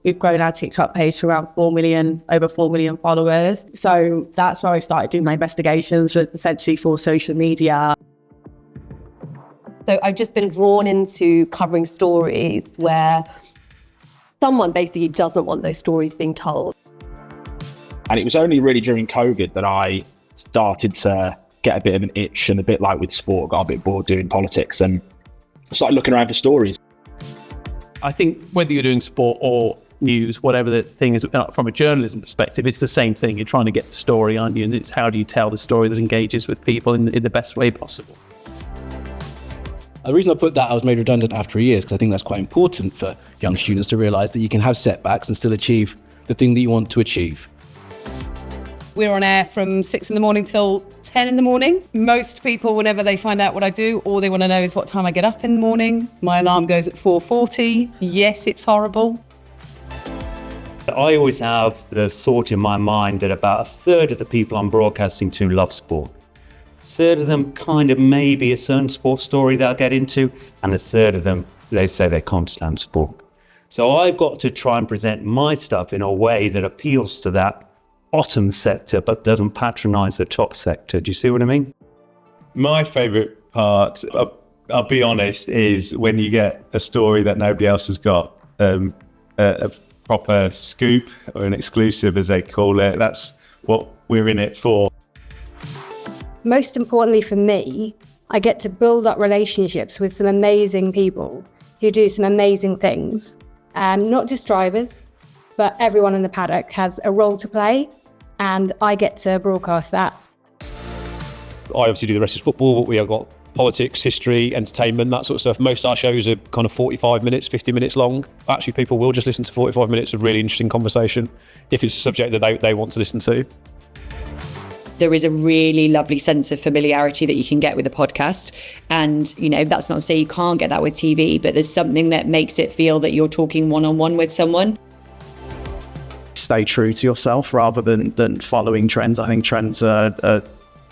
we've grown our TikTok page to around over 4 million followers. So that's where I started doing my investigations, essentially for social media. So I've just been drawn into covering stories where someone basically doesn't want those stories being told. And it was only really during COVID that I started to get a bit of an itch, and a bit like with sport, got a bit bored doing politics and started looking around for stories. I think whether you're doing sport or news, whatever the thing is, from a journalism perspective, it's the same thing. You're trying to get the story, aren't you? And it's how do you tell the story that engages with people in the best way possible. The reason I put that, I was made redundant after a year, because I think that's quite important for young students to realise that you can have setbacks and still achieve the thing that you want to achieve. We're on air from 6 a.m. till 10 a.m. Most people, whenever they find out what I do, all they want to know is what time I get up in the morning. My alarm goes at 4:40. Yes, it's horrible. I always have the thought in my mind that about a third of the people I'm broadcasting to love sport. A third of them kind of maybe a certain sports story that I'll get into, and a third of them, they say they can't stand sport. So I've got to try and present my stuff in a way that appeals to that bottom sector but doesn't patronise the top sector. Do you see what I mean? My favourite part, I'll be honest, is when you get a story that nobody else has got, a proper scoop or an exclusive, as they call it. That's what we're in it for. Most importantly for me, I get to build up relationships with some amazing people who do some amazing things. Not just drivers, but everyone in the paddock has a role to play, and I get to broadcast that. I obviously do the rest of football. We have got politics, history, entertainment, that sort of stuff. Most of our shows are kind of 45 minutes, 50 minutes long. Actually, people will just listen to 45 minutes of really interesting conversation if it's a subject that they want to listen to. There is a really lovely sense of familiarity that you can get with a podcast. And, you know, that's not to say you can't get that with TV, but there's something that makes it feel that you're talking one-on-one with someone. Stay true to yourself rather than following trends. I think trends are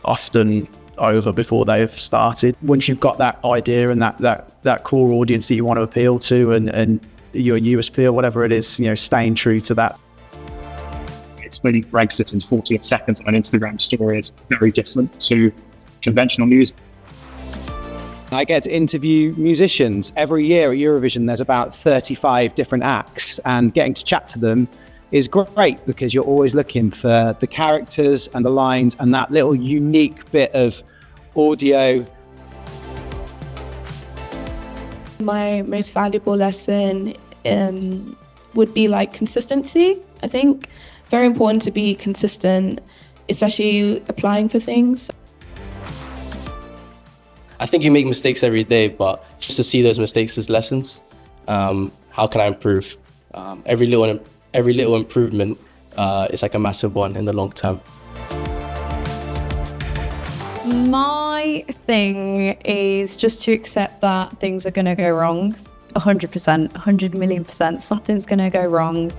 often over before they've started. Once you've got that idea and that core audience that you want to appeal to and your USP or whatever it is, you know, staying true to that. Explaining Brexit in 48 seconds on an Instagram story is very different to conventional news. I get to interview musicians. Every year at Eurovision, there's about 35 different acts, and getting to chat to them is great because you're always looking for the characters and the lines and that little unique bit of audio. My most valuable lesson would be like consistency. I think very important to be consistent, especially applying for things. I think you make mistakes every day, but just to see those mistakes as lessons. How can I improve? Every little improvement is like a massive one in the long term. My thing is just to accept that things are going to go wrong. 100%, 100 million %, something's going to go wrong.